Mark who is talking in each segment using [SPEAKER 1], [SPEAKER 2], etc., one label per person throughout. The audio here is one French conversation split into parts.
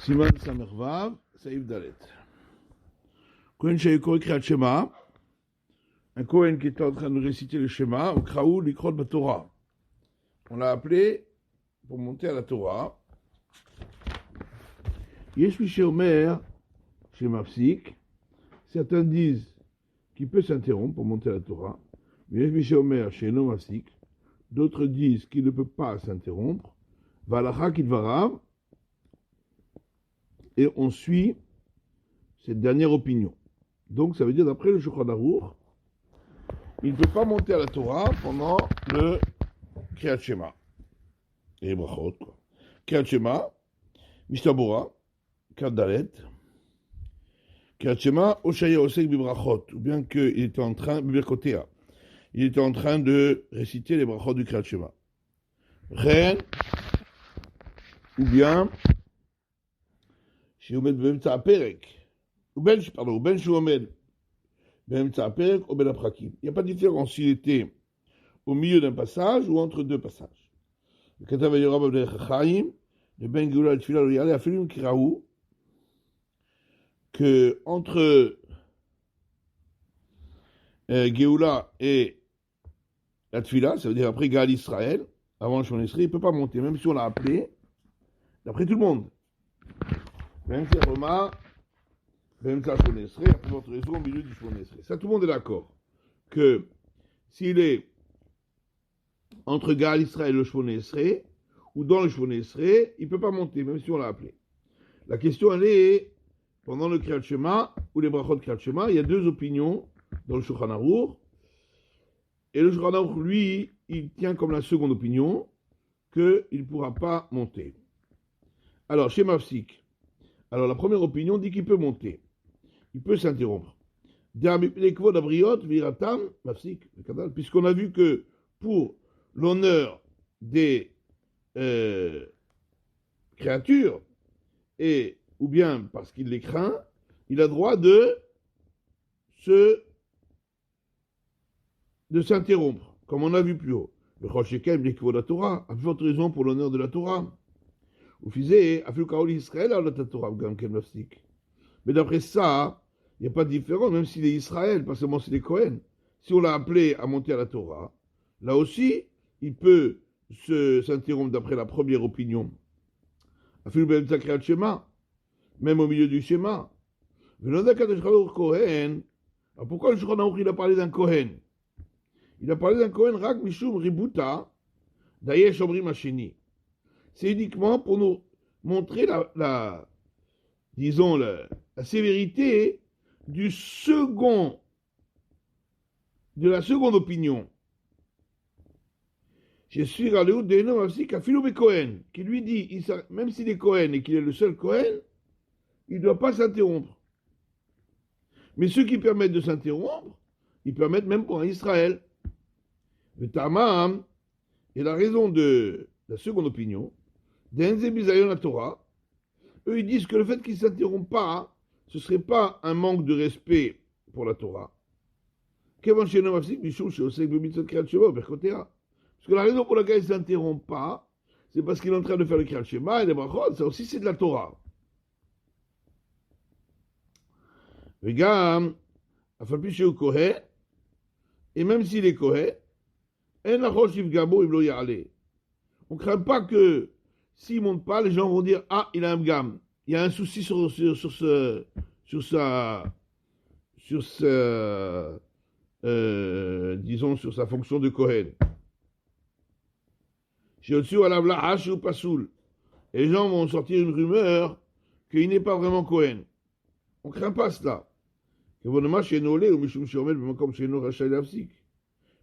[SPEAKER 1] Siman Samervav, Saïf Dalet. Kohen Shayko Kriyat Shema, un Kohen qui était en train de réciter le Shema, au Kraou Likrot Batorah. On l'a appelé pour monter à la Torah. Yesh Miché Omer, chez Mafsik, certains disent qu'il peut s'interrompre pour monter à la Torah. Yesh Miché Omer, chez No Mafsik, d'autres disent qu'il ne peut pas s'interrompre. Valacha Kidvarav, et on suit cette dernière opinion. Donc ça veut dire d'après le Shulchan Aruch, il ne peut pas monter à la Torah pendant le Kriyat Shema. Et Brachot, quoi. Kriyat Shema, Mishtabura, Kriyat Dalet, Kriyat Shema, Oshaya Osek Bibrachot, ou bien qu'il était en train, Bibirkotea, il était en train de réciter les Brachot du Kriyat Shema. Ren, ou bien, Shiomed Bemtsa Perek, ou ben Shiomed Bemtsa Perek, ou ben Aprakim. Il n'y a pas de différence s'il était au milieu d'un passage ou entre deux passages. Le Katav Yorab Abdel Chaim, le Ben Geoula et Tfila Loyale, a fait une kiraou que entre Geoula et la Tfila, ça veut dire après Gaal Israël, avant le Shemon Esrei, il ne peut pas monter, même si on l'a appelé, d'après tout le monde. Même si Roma, même si Shemon Esrei, a pour votre raison au milieu du Shemon Esrei. Ça, tout le monde est d'accord que s'il est entre Gaal Israël et le Shemon Esrei, ou dans le Shemon Esrei, il ne peut pas monter, même si on l'a appelé. La question, elle est, pendant le Kriyat Shema, ou les Brachot Kriyat Shema, il y a deux opinions dans le Shulchan Aruch. Et le Shulchan Aruch, lui, il tient comme la seconde opinion qu'il ne pourra pas monter. Alors, chez Mafsik, alors la première opinion dit qu'il peut monter. Il peut s'interrompre. Puisqu'on a vu que pour l'honneur des créatures, et, ou bien parce qu'il les craint, il a droit de s'interrompre, comme on a vu plus haut. Le Choshekem, l'équivalent de la Torah, a plus forte raison pour l'honneur de la Torah. Ou fisé, a fait le Kaol Israël à la Torah, mais d'après ça, il n'y a pas de différence, même s'il est Israël, pas seulement s'il est Cohen. Si on l'a appelé à monter à la Torah, là aussi, il peut s'interrompre d'après la première opinion. A fait le Ben Kriyat Shema, même au milieu du schéma. Alors pourquoi le Shulchan Aruch il a parlé d'un Kohen? Il a parlé d'un Kohen Rak Mishum Ributa Dayesh Omrim Hasheni. C'est uniquement pour nous montrer la sévérité de la seconde opinion. Je suis allé au Dénom aussi qu'à Philomé Cohen, qui lui dit, même s'il est Cohen et qu'il est le seul Cohen, il ne doit pas s'interrompre. Mais ceux qui permettent de s'interrompre, ils permettent même pour un Israël. Le Tamam, et la raison de la seconde opinion, d'Enze Bizayon la Torah, eux ils disent que le fait qu'ils ne s'interrompent pas, ce ne serait pas un manque de respect pour la Torah. Parce que la raison pour laquelle ils ne s'interrompent pas, c'est parce qu'il est en train de faire le Kriyat Shema et les Brachot, ça aussi c'est de la Torah. Regarde, et même s'il est Kohen, on ne craint pas que s'il ne monte pas, les gens vont dire ah, il a un gam. Il y a un souci sur sa fonction de Kohen. Et les gens vont sortir une rumeur qu'il n'est pas vraiment Kohen. On ne craint pas cela.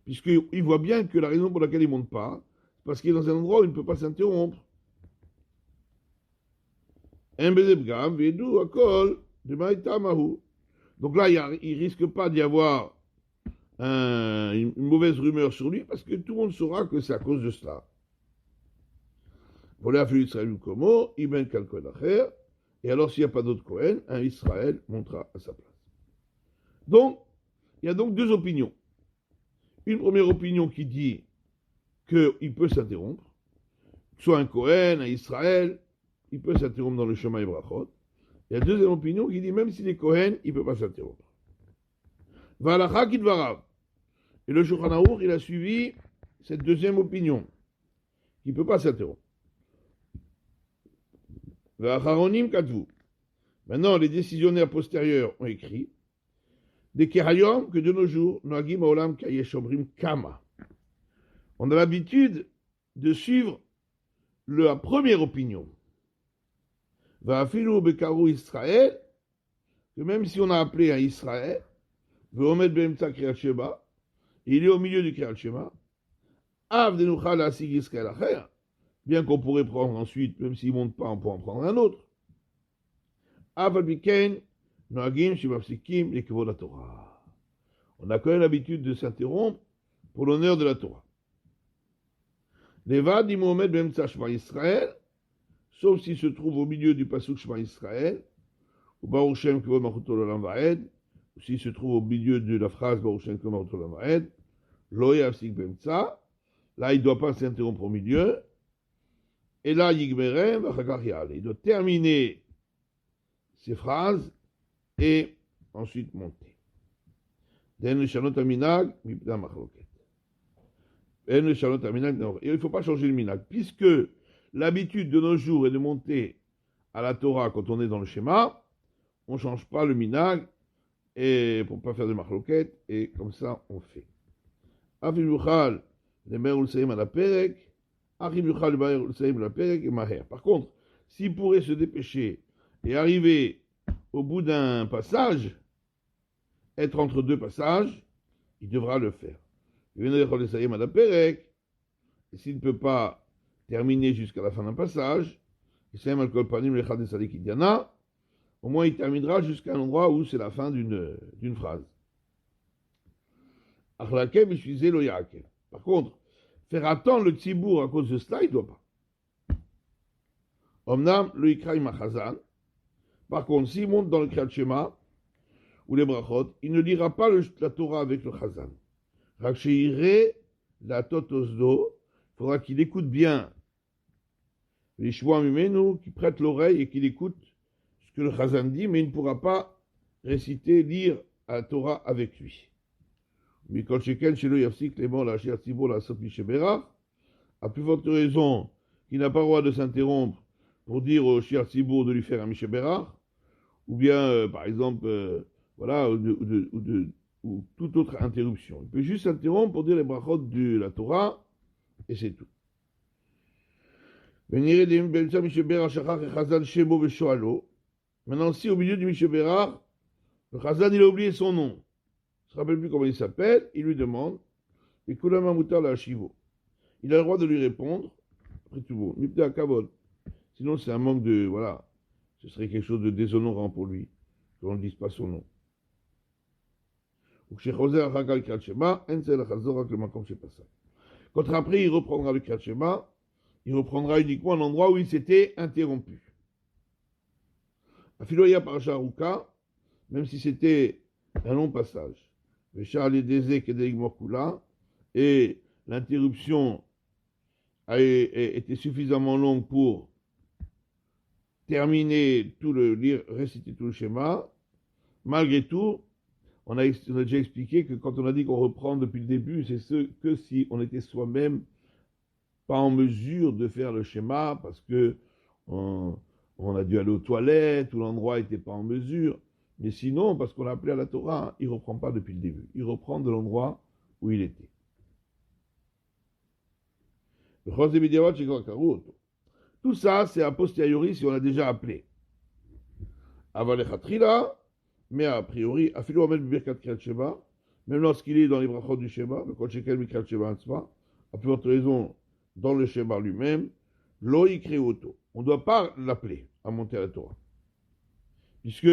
[SPEAKER 1] Puisqu'il voit bien que la raison pour laquelle il ne monte pas, c'est parce qu'il est dans un endroit où il ne peut pas s'interrompre. Donc là, il ne risque pas d'y avoir une mauvaise rumeur sur lui, parce que tout le monde saura que c'est à cause de cela. Et alors, s'il n'y a pas d'autre Kohen, un Israël montera à sa place. Donc, il y a donc deux opinions. Une première opinion qui dit qu'il peut s'interrompre, soit un Kohen, un Israël, il peut s'interrompre dans le Shema et Brachot. Il y a deuxième opinion qui dit même s'il est Kohen, il ne peut pas s'interrompre. Valacha Kidvarav. Et le Shulchan Aruch, il a suivi cette deuxième opinion, qui ne peut pas s'interrompre. Vacharonim Katvu. Maintenant, les décisionnaires postérieurs ont écrit des Kerayom que de nos jours, Noagim Olam Kayeshomrim Kama. On a l'habitude de suivre la première opinion. Vafilu Bekaru Israël, que même si on a appelé un Israël, Veomet Beemtsa Kriyat Shema, il est au milieu du Kriyat Shema, Av Denuchal Asig Israël Acher, bien qu'on pourrait prendre ensuite, même s'il ne monte pas, on peut en prendre un autre. Av Albiken, Noagim Shemapsikim Lekevod la Torah. On a quand même l'habitude de s'interrompre pour l'honneur de la Torah. Levad Mohamed Beemtsa Shema Israël, sauf s'il se trouve au milieu du Pasuk Shema Israël, ou Baruch Shem Kevod Malchuto L'Olam Vaed, ou s'il se trouve au milieu de la phrase Baruch Shem Kevod Malchuto L'Olam Vaed, Lo Yafsik Beemtsa, là il ne doit pas s'interrompre au milieu, et là Yigmerem Vachakar Yale, il doit terminer ces phrases et ensuite monter. Den Lishanot Aminag Mipna Machloket. Et il ne faut pas changer le minag, puisque l'habitude de nos jours est de monter à la Torah quand on est dans le schéma, on ne change pas le minag et pour ne pas faire de machloket, et comme ça on fait. Par contre, s'il pourrait se dépêcher et arriver au bout d'un passage, être entre deux passages, il devra le faire. Et s'il ne peut pas terminer jusqu'à la fin d'un passage, au moins il terminera jusqu'à un endroit où c'est la fin d'une phrase. Par contre, faire attendre le tzibour à cause de cela, il ne doit pas. Omnam le ikraï machazan. Par contre, s'il monte dans le Kriyat Shema ou les brachot, il ne lira pas la Torah avec le chazan. La totosdo, il faudra qu'il écoute bien les shvoim mimenu, qu'il prête l'oreille et qu'il écoute ce que le chazan dit, mais il ne pourra pas réciter, lire la Torah avec lui. Mikol sheken shelo yafsik lemor la shir tzibur la sot misheberach, à plus forte raison qu'il n'a pas le droit de s'interrompre pour dire au shir tzibur de lui faire un misheberach, ou bien, par exemple, voilà, ou toute autre interruption. Il peut juste s'interrompre pour dire les brachot de la Torah, et c'est tout. Maintenant, si au milieu du Mishéberach, le Chazan il a oublié son nom, il ne se rappelle plus comment il s'appelle, il lui demande, et Kulam Amutar la Shivo. Il a le droit de lui répondre, après tout bon, Mipte Akavod. Sinon, c'est un manque de, voilà, ce serait quelque chose de déshonorant pour lui, qu'on ne dise pas son nom. Quand après il reprendra le Kriyat Shema, il reprendra uniquement un endroit où il s'était interrompu. Afiloya Parasha Aruka, même si c'était un long passage, et l'interruption était suffisamment longue pour terminer tout réciter tout le schéma, malgré tout, on a déjà expliqué que quand on a dit qu'on reprend depuis le début, c'est que si on était soi-même pas en mesure de faire le schéma, parce que on a dû aller aux toilettes, ou l'endroit n'était pas en mesure. Mais sinon, parce qu'on l'a appelé à la Torah, il ne reprend pas depuis le début. Il reprend de l'endroit où il était. Tout ça, c'est a posteriori si on a déjà appelé. Mais a priori, même lorsqu'il est dans les brachot du Shema, à plus forte raison, dans le Shema lui-même, lo yikre auto. On ne doit pas l'appeler à monter à la Torah. Puisque,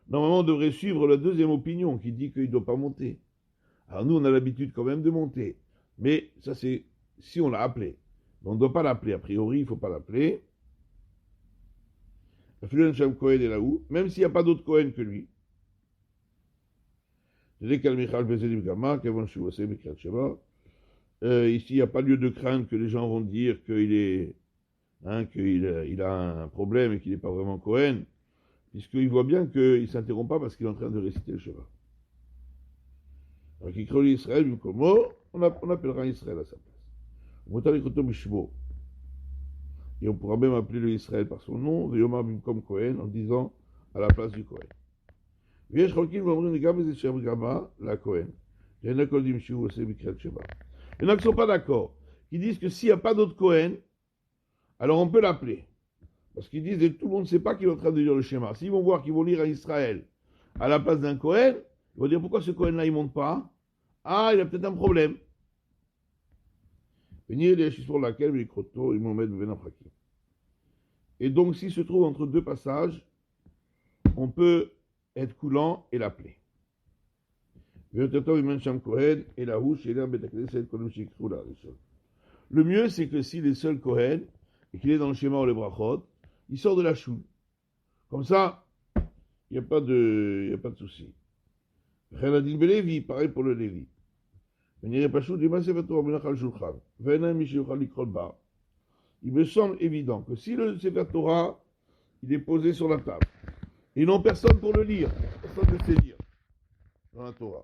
[SPEAKER 1] normalement, on devrait suivre la deuxième opinion qui dit qu'il ne doit pas monter. Alors nous, on a l'habitude quand même de monter. Mais ça, c'est si on l'a appelé. On ne doit pas l'appeler. A priori, il ne faut pas l'appeler. Même s'il n'y a pas d'autre Kohen que lui. Ici, il n'y a pas lieu de craindre que les gens vont dire qu'il est qu'il a un problème et qu'il n'est pas vraiment Cohen, puisqu'il voit bien qu'il ne s'interrompt pas parce qu'il est en train de réciter le Shabbat. Alors qu'il crée Israël, on appellera Israël à sa place. Et on pourra même appeler le Israël par son nom, Veyomar Bimkom Cohen, en disant à la place du Cohen. La Cohen. Il y en a qui ne sont pas d'accord, qui disent que s'il n'y a pas d'autre Cohen, alors on peut l'appeler. Parce qu'ils disent que tout le monde ne sait pas qu'il est en train de lire le schéma. S'ils vont voir qu'ils vont lire à Israël à la place d'un Cohen, ils vont dire pourquoi ce Cohen-là il ne monte pas. Ah, il a peut-être un problème. Et donc, s'il se trouve entre deux passages, on peut être coulant et l'appeler. Le mieux, c'est que s'il est seul Kohen et qu'il est dans le schéma ou les brachot, il sort de la choule. Comme ça, il n'y a pas de souci. Pareil pour le Lévi. Il me semble évident que si le Sefer Torah il est posé sur la table, ils n'ont personne pour le lire, personne ne sait lire dans la Torah.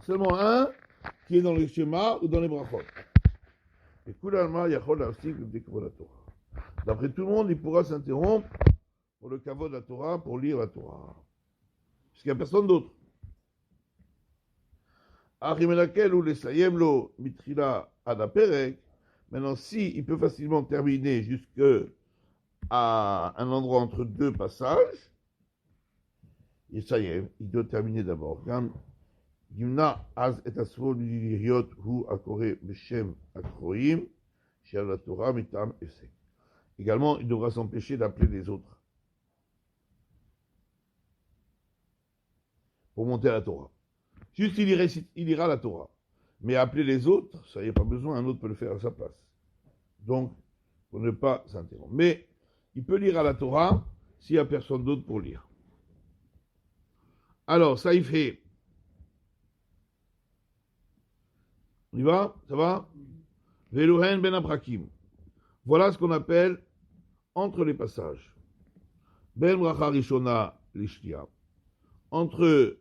[SPEAKER 1] Seulement un qui est dans le schéma ou dans les brachot. Et d'après tout le monde, il pourra s'interrompre pour le kavod de la Torah, pour lire la Torah. Parce qu'il n'y a personne d'autre. Maintenant, si il peut facilement terminer jusqu'à un endroit entre deux passages, et ça y est, il doit terminer d'abord. Également, il devra s'empêcher d'appeler les autres pour monter à la Torah. Juste, il ira à la Torah. Mais appeler les autres, ça n'y a pas besoin, un autre peut le faire à sa place. Donc, pour ne pas s'interrompre. Mais, il peut lire à la Torah s'il n'y a personne d'autre pour lire. Alors, ça il fait. On y va? Ça va? Veluhen ben abrakim. Voilà ce qu'on appelle entre les passages. Ben bracha rishona lishtia. Entre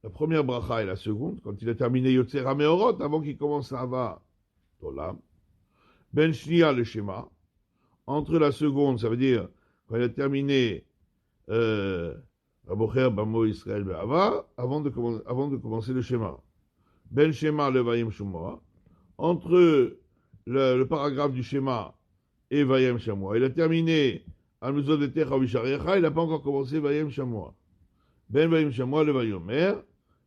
[SPEAKER 1] la première bracha et la seconde, quand il a terminé Yotzer HaMeorot, avant qu'il commence Hava Tolam. Ben shnia le schéma. Entre la seconde, ça veut dire quand il a terminé Abocher Bamo Israël Be'ava, avant de commencer le schéma. Ben Shema le Vayem Shumoa. Entre le paragraphe du schéma et Vayem Shamoa. Il a terminé Al-Muzod de Techa Visharecha, il n'a pas encore commencé Vayem Shamoa. Ben Vayem Shamoa le Vayomer.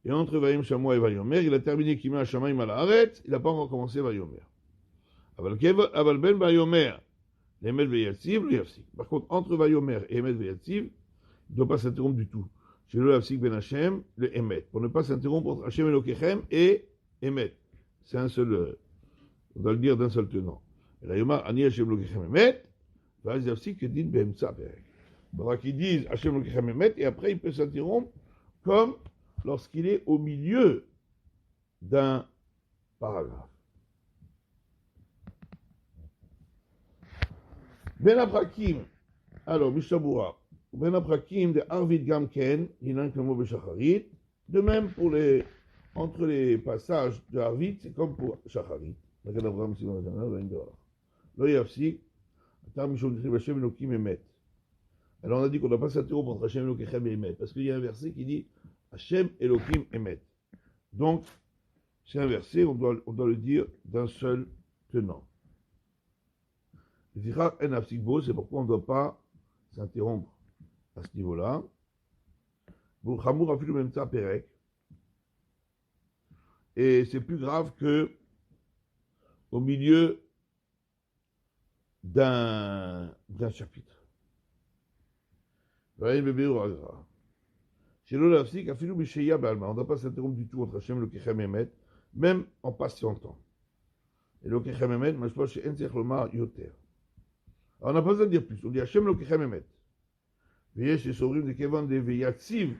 [SPEAKER 1] Et entre Vayem Shamoa et Vayomer, il a terminé Kima Shamayim al Haaret, il n'a pas encore commencé Vayomer. Aval Ben Vayomer, l'Emet Veyatziv, le Yafsik. Par contre, entre Vayomer et Emet Veyatziv, il ne doit pas s'interrompre du tout. Chez le Yafsik Ben Hashem, le Emet. Pour ne pas s'interrompre entre Hashem Elokechem et Emet. C'est un seul, on doit le dire d'un seul tenant. Et là, Yomar, Ani Hashem Elokechem Emet, Vaz Yafsik Kedin Behemtza Perek. Il faudra qu'ils disent Hashem Elokechem Emet, et après il peut s'interrompre comme lorsqu'il est au milieu d'un paragraphe. Ben Abrakim, alors, Mishabura, Ben Abrakim de Arvid Gamken, Hinan Kamo Beshacharit, de même pour entre les passages de Arvid, c'est comme pour Shacharit. Lo Yafsik, Atam Mishon Dichem Hashem Elokim Emet. Alors on a dit qu'on ne doit pas s'interrompre entre Hashem Elokechem et Emet, parce qu'il y a un verset qui dit Hashem Elokim Emet. Donc, c'est un verset, on doit le dire d'un seul tenant. C'est pourquoi on ne doit pas s'interrompre à ce niveau-là. Et c'est plus grave que au milieu d'un chapitre. On ne doit pas s'interrompre du tout entre Hashem et Kechem Emet, même en patientant. Et le Kechem Emet, je pense que c'est un yoter. Alors on n'a pas besoin de dire plus. On dit Hashem Lokechem Emet. Voyez, chez Sorim de Kevan de Veyatziv,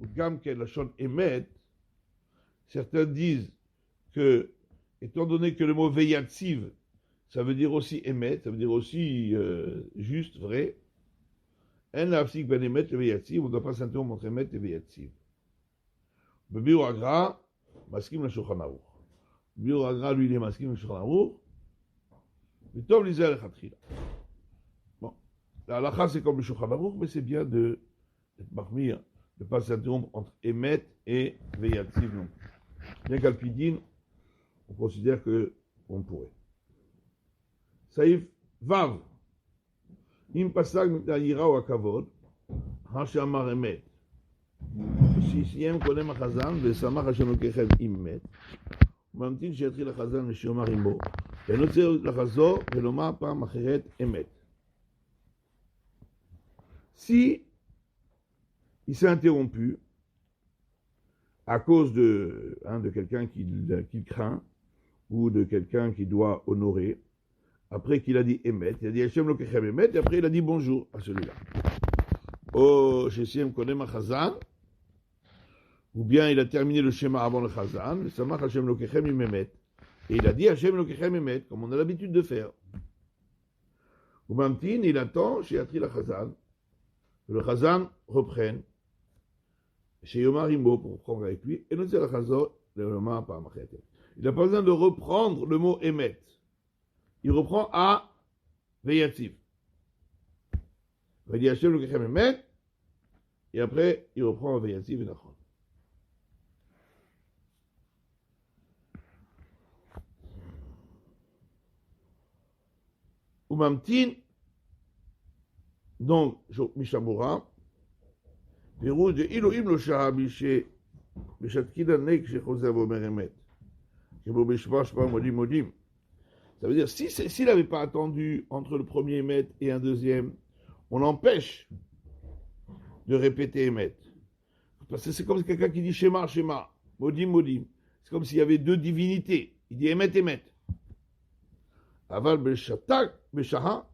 [SPEAKER 1] ou Gam Ken Lachon Emet, certains disent que, étant donné que le mot Veyatziv ça veut dire aussi émettre, ça veut dire aussi juste, vrai. En l'afsik ben émettre le veyatsiv, on ne doit pas s'interrompre entre émettre et veyatsiv. Le Biur Agra, maskim le Shulchan Aruch. Le Biur Agra, lui, il est maskim le Shulchan Aruch. Mais Tov lisait le Khatchila. Bon, la halakha c'est comme le Shulchan Aruch, mais c'est bien de marmir, de ne pas s'interrompre entre émettre et veyatsiv non. Bien qu'Alpidine, on considère qu'on pourrait. Saïf Vav. Im pasag mitayira ou akavod, hachamar emet. Sisiem konem achazan, vesamach Hashem lokechem immet. Mamtin שיתחיל החזן ושיאמר עמו. ואינו צריך לחזור ולומר פעם אחרת אמת. Si il s'est interrompu à cause de quelqu'un qu'il craint ou de quelqu'un qu'il doit honorer, après qu'il a dit Emet, il a dit Hashem Lokechem Emet, et après il a dit bonjour à celui-là. Oh, Shesiem Konem Achazan, ou bien il a terminé le schéma avant le Chazan, le Samach Hashem Lokechem Emet, et il a dit Hashem Lokechem Emet, comme on a l'habitude de faire. Ou Mamtin, il attend chez Atri la Chazan, que le Chazan reprenne, chez Yomar Imbo pour prendre avec lui, et non c'est la Chazor, le Yomar par Machete. Il n'a pas besoin de reprendre le mot Emet. Il reprend à Veyativ. Il dit Hashem Lokechem Emet, et après il reprend à Veyativ et Nachon. Ou Mamtin, donc, Mishamura, Pirouj de Ilohim lo Shah Bishe, Bishatkida Nek Shechosa Vomer Emet, Kebo Bishvash Pa Modim Modim. Ça veut dire, s'il n'avait pas attendu entre le premier Emet et un deuxième, on l'empêche de répéter Emet. Parce que c'est comme quelqu'un qui dit Shema, Shema, Modim, Modim. C'est comme s'il y avait deux divinités. Il dit Emet, Emet. Aval Beshatak, Beshaha,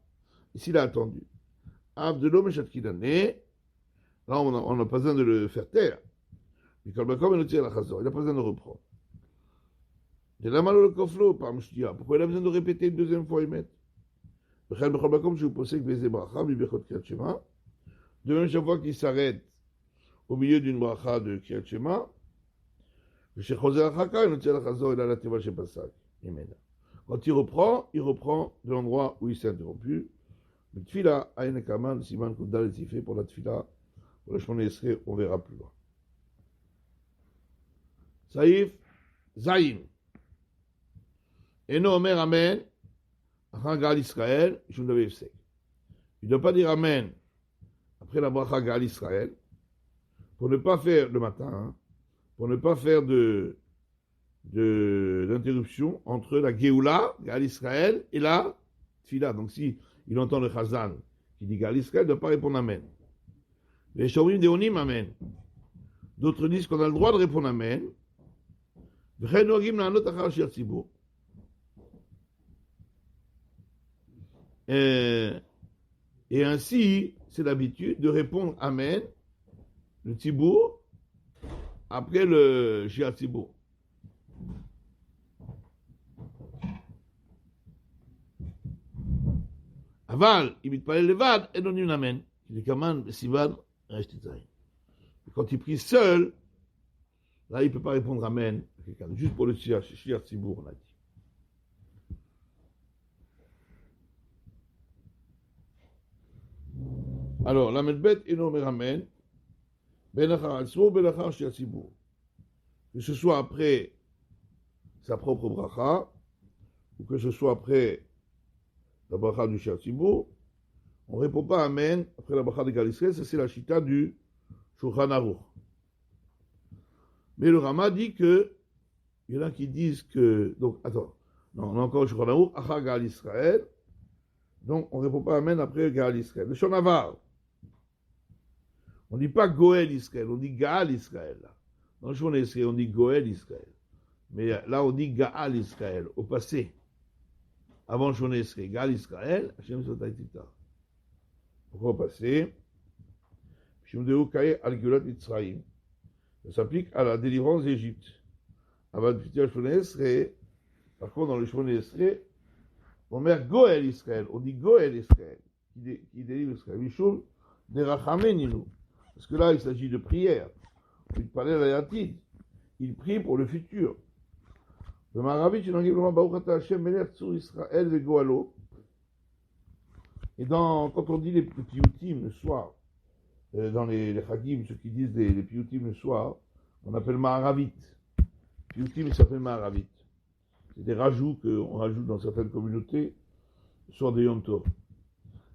[SPEAKER 1] ici il a attendu. Abdelom et Shatkidane, là on n'a pas besoin de le faire taire. Mais quand il n'a pas besoin de reprendre. De la malo le koflo, par Mshtia. Pourquoi il a besoin de répéter une deuxième fois Emet? De même, chaque fois qu'il s'arrête au milieu d'une bracha de Kriyat Shema, quand il reprend de l'endroit où il s'est interrompu. Le tfila a une kaman, siman koudal et tifé pour la tfila, pour le shmoné esrei, on verra plus loin. Saïf, Zayin. Eno Omer Amen, Achar Gal Israël, Shum Davé Efsek. Il ne doit pas dire Amen après la bracha Gal Israël, pour ne pas faire le matin, pour ne pas faire d'interruption entre la Géoula, Gal Israël, et la tfila. Donc si il entend le Chazan qui dit Gal Israël, il ne doit pas répondre Amen. Les Shomrim Deonim Amen. D'autres disent qu'on a le droit de répondre Amen. Et ainsi, c'est l'habitude de répondre Amen, le Tzibour, après le Shir Tzibour. Aval, il ne pas levad, et non une Amen. Il est quand même Sivan, reste Zayin. Quand il prie seul, là, il ne peut pas répondre Amen à quelqu'un. Juste pour le Shir Tzibour, on a dit. Alors, la Medbet et non Amen, Benachar Alsmo, Benachar Shir Tzibour. Que ce soit après sa propre bracha, ou que ce soit après la bracha du Shir Tzibour, on ne répond pas Amen après la bracha de Gal Israël, ça c'est la chita du Shulchan Aruch. Mais le Rama dit que, il y en a qui disent que, donc, attends, non, on a encore le Shulchan Aruch, Achar Gal Israël, donc on ne répond pas Amen après Gal Israël. Le Shonavar, on ne dit pas Goël Israël, on dit Gaal Israël. Dans le Shon Israël, on dit Goël Israël. Mais là, on dit Gaal Israël, au passé. Avant le Shon Israël, Gaal Israël, Hashem Sotaitita. Pourquoi au passé? Shimdeu Kaye Al-Gulat Mitzrayim. Ça s'applique à la délivrance d'Égypte. Avant le Shon Israël, par contre, dans le Shon Israël, Omer Goël Israël, on dit Goël Israël, qui délivre Israël. Mishum Nerachameninu. Parce que là, il s'agit de prière. Il parlait à la Yatid. Il prie pour le futur. Le Maravit, il en dit Baruch Ata Hashem Melech Tzur Israël ve Goalo. Et quand on dit les piyutim le soir, dans les Chagim, ceux qui disent les piyutim le soir, on appelle Maravit. Piyutim, il s'appelle Maravit. C'est des rajouts qu'on rajoute dans certaines communautés sur des Yom Tov.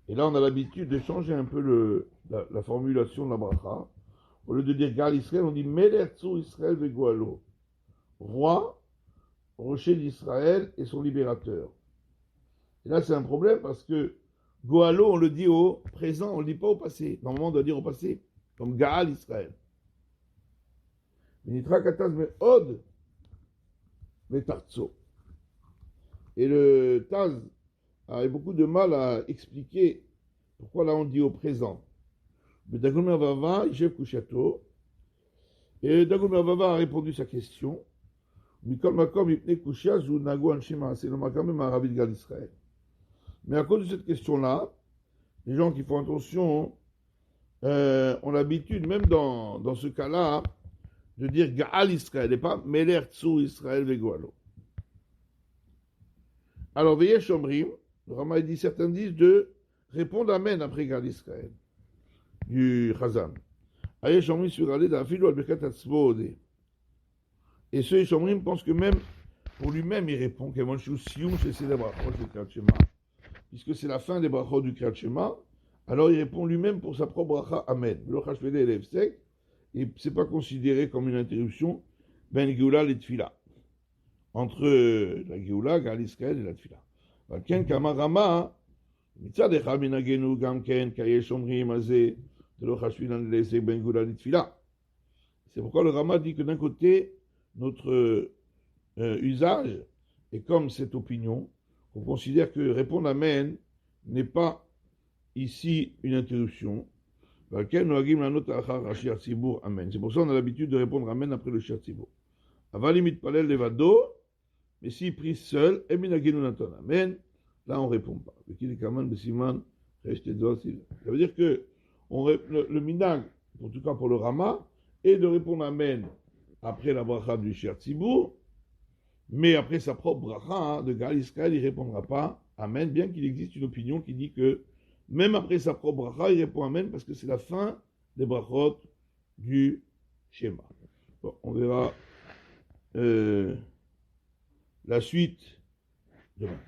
[SPEAKER 1] Et là, on a l'habitude de changer un peu la formulation de la bracha. Au lieu de dire Gal Israël, on dit Melech Tzur Israël ve Goalo. Roi, rocher d'Israël et son libérateur. Et là, c'est un problème parce que Goalo, on le dit au présent, on ne le dit pas au passé. Normalement, on doit dire au passé, comme Gaal Israël. Nitra Kataz me Od Metarzo. Et le Taz a beaucoup de mal à expliquer pourquoi là on dit au présent. Mais Dagomer Vava, Jeff Kushato, et Dagomer Vava a répondu sa question. Mikol Makom Ipne Kushia, Zou Nago Anshima, c'est le Makam Arabi de Gal Israël. Mais à cause de cette question-là, les gens qui font attention ont l'habitude, même dans ce cas-là, de dire Gaal Israël et pas Meler Tzur Israël Vegoalo. Alors, Veyesh Omrim, le Rama dit, certains disent de répondre Amen après Gaal Israël, du Chazan. Ayesh Omrim sur Alé d'Afilo al-Bekat Atzvode. Et ceux Yesh Omrim pensent que même pour lui-même, il répond Kemonchou Sioum, c'est ses brachot du Kriyat Shema. Puisque c'est la fin des brachot du Kriyat Shema, alors il répond lui-même pour sa propre bracha Amen. Le Chashvede et l'Efsek, et c'est pas considéré comme une interruption ben Géoula et Tfila. Entre la Géoula, Gal Israël et la Tfila. Ken Kamarama, Mitzad Echad Minagenu Gamken, Kayesh Omrim Azeh, de lo Chashvede et l'Efsek ben Géoula et Tfila. C'est pourquoi le Rama dit que d'un côté, notre usage est comme cette opinion, on considère que répondre Amen n'est pas ici une interruption. C'est pour ça qu'on a l'habitude de répondre Amen après le Shir Tzibur. Avalimit Palel Levado, mais s'il prie seul, Amen, là on ne répond pas. Ça veut dire que le minag, en tout cas pour le Rama, est de répondre Amen après la bracha du Shir Tzibur, mais après sa propre bracha de Gal Israël, il ne répondra pas Amen, bien qu'il existe une opinion qui dit que même après sa propre bracha, il répond Amen parce que c'est la fin des brachot du schéma. Bon, on verra la suite demain.